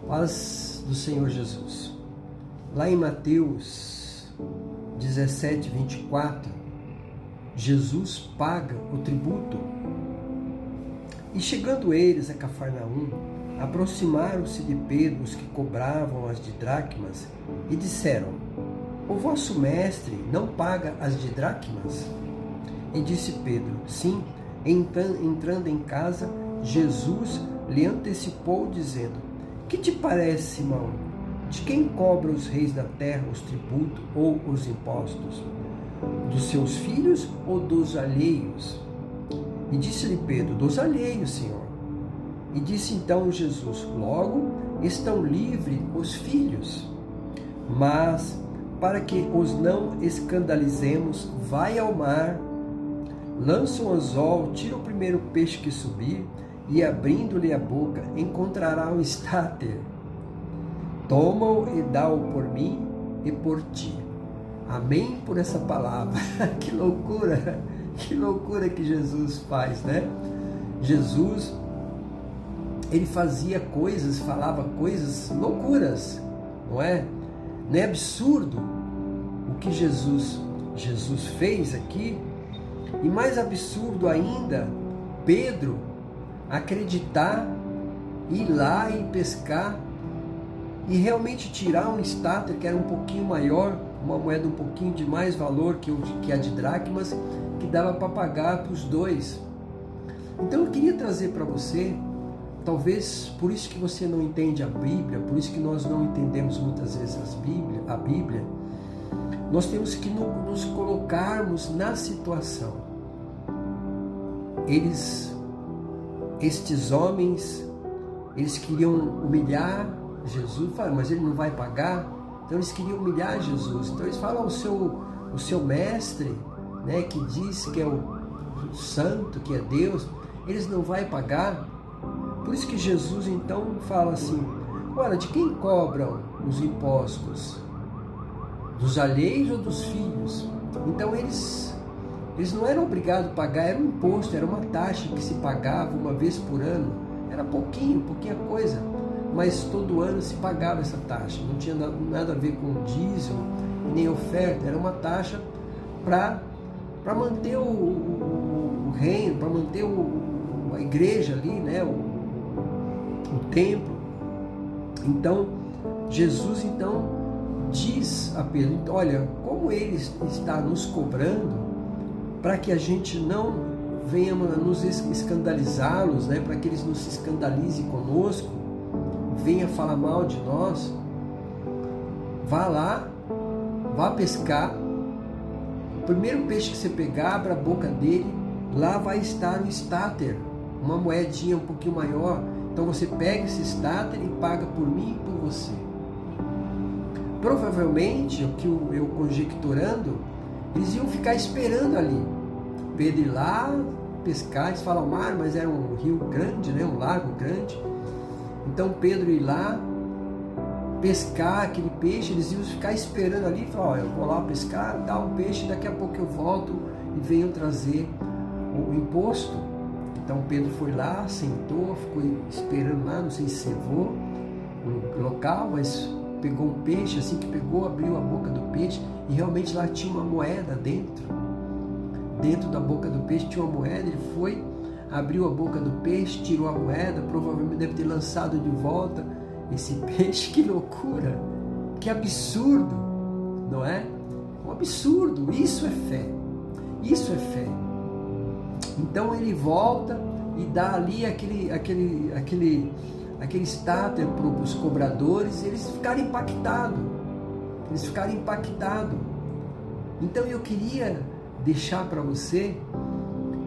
Paz do Senhor Jesus. Lá em Mateus 17, 24, Jesus paga o tributo. E chegando eles a Cafarnaum, aproximaram-se de Pedro os que cobravam as didracmas e disseram: O vosso mestre não paga as didracmas? E disse Pedro: Sim. Entrando em casa, Jesus lhe antecipou, dizendo: Que te parece, Simão? De quem cobram os reis da terra os tributos ou os impostos? Dos seus filhos ou dos alheios? E disse-lhe Pedro: Dos alheios, Senhor. E disse então Jesus: Logo estão livres os filhos. Mas, para que os não escandalizemos, vai ao mar, lança um anzol, tira o primeiro peixe que subir, e abrindo-lhe a boca, encontrará um estáter. Toma-o e dá-o por mim e por ti. Amém por essa palavra. Que loucura que Jesus faz, né? Jesus, ele fazia coisas, falava coisas loucuras, não é? Não é absurdo o que Jesus fez aqui? E mais absurdo ainda, Pedro acreditar, ir lá e pescar e realmente tirar um estáter que era um pouquinho maior, uma moeda um pouquinho de mais valor que a de dracmas, que dava para pagar para os dois. Então eu queria trazer para você, talvez por isso que você não entende a Bíblia, por isso que nós não entendemos muitas vezes a Bíblia, nós temos que nos colocarmos na situação. Estes homens, eles queriam humilhar Jesus, falam, mas ele não vai pagar? Então eles queriam humilhar Jesus. Então eles falam o seu mestre, né, que diz que é o santo, que é Deus, eles não vai pagar. Por isso que Jesus então fala assim: ora, de quem cobram os impostos? Dos alheios ou dos filhos? Então eles não eram obrigados a pagar, era um imposto, era uma taxa que se pagava uma vez por ano. Era pouquinha coisa, mas todo ano se pagava essa taxa. Não tinha nada a ver com dízimo nem oferta, era uma taxa para manter o reino, para manter a igreja ali, né? o templo. Então Jesus diz a Pedro: olha, como ele está nos cobrando, para que a gente não venha nos escandalizá-los, né? Para que eles não se escandalizem conosco, venha falar mal de nós, vá lá, vá pescar, o primeiro peixe que você pegar, abra a boca dele, lá vai estar um estáter, uma moedinha um pouquinho maior. Então você pega esse estáter e paga por mim e por você. Provavelmente, o que eu conjecturando, eles iam ficar esperando ali Pedro ir lá pescar. Eles falam mar, mas era um rio grande, né? Um lago grande. Então Pedro ir lá pescar aquele peixe, eles iam ficar esperando ali, falar: eu vou lá pescar, dar um peixe, daqui a pouco eu volto e venho trazer o imposto. Então Pedro foi lá, sentou, ficou esperando lá, não sei se cevou no local, mas pegou um peixe. Assim que pegou, abriu a boca do peixe e realmente lá tinha uma moeda dentro da boca do peixe tinha uma moeda. Ele foi, abriu a boca do peixe, tirou a moeda, provavelmente deve ter lançado de volta esse peixe. Que loucura, que absurdo, não é? Um absurdo. Isso é fé, isso é fé. Então ele volta e dá ali aquele estáter para os cobradores, e eles ficaram impactados. Então eu queria deixar para você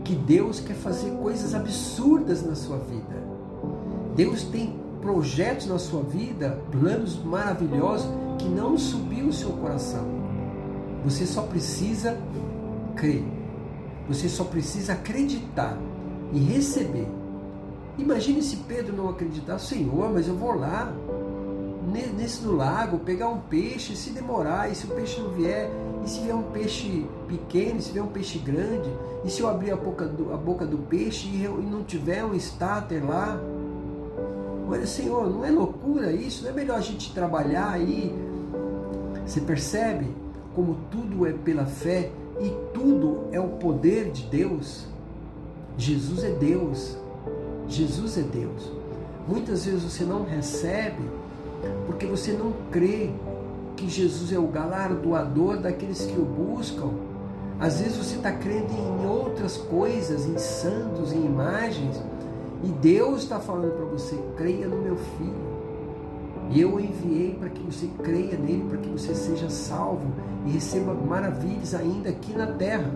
que Deus quer fazer coisas absurdas na sua vida. Deus tem projetos na sua vida, planos maravilhosos que não subiu o seu coração. Você só precisa crer. Você só precisa acreditar e receber. Imagine se Pedro não acreditar: Senhor, mas eu vou lá no lago pegar um peixe, se demorar, e se o peixe não vier, e se vier um peixe pequeno, e se vier um peixe grande, e se eu abrir a boca do peixe e não tiver um estáter lá, Mas, Senhor, não é loucura isso? Não é melhor a gente trabalhar aí? Você percebe como tudo é pela fé e tudo é o poder de Deus? Jesus é Deus. Jesus é Deus. Muitas vezes você não recebe porque você não crê que Jesus é o galardoador daqueles que o buscam. Às vezes você está crendo em outras coisas, em santos, em imagens, e Deus está falando para você: creia no meu filho. E eu o enviei para que você creia nele, para que você seja salvo e receba maravilhas ainda aqui na terra.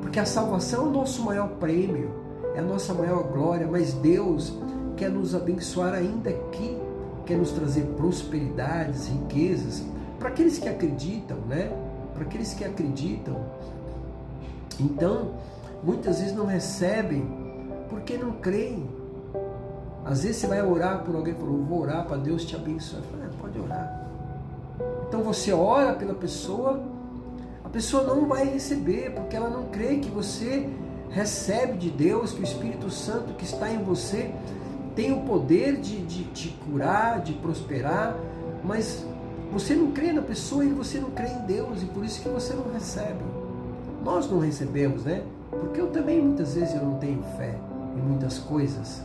Porque a salvação é o nosso maior prêmio, é a nossa maior glória, mas Deus quer nos abençoar ainda aqui, quer nos trazer prosperidades, riquezas, para aqueles que acreditam, né? Para aqueles que acreditam. Então, muitas vezes não recebem porque não creem. Às vezes você vai orar por alguém e falou: vou orar para Deus te abençoar. Fala, pode orar. Então você ora pela pessoa, a pessoa não vai receber, porque ela não crê que você recebe de Deus, que o Espírito Santo que está em você tem o poder de te curar, de prosperar, mas você não crê na pessoa e você não crê em Deus, e por isso que você não recebe. Nós não recebemos, né? Porque eu também muitas vezes eu não tenho fé em muitas coisas,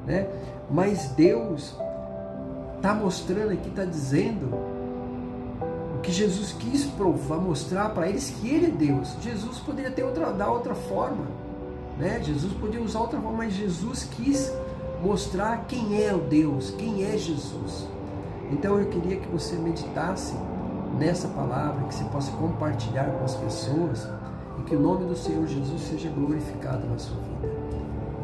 né? Mas Deus está mostrando aqui, está dizendo o que Jesus quis provar, mostrar para eles que Ele é Deus. Jesus poderia dar outra forma, né? Jesus podia usar outra forma, mas Jesus quis mostrar quem é o Deus, quem é Jesus. Então eu queria que você meditasse nessa palavra, que você possa compartilhar com as pessoas e que o nome do Senhor Jesus seja glorificado na sua vida.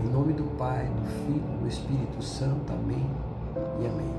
Em nome do Pai, do Filho, do Espírito Santo. Amém e amém.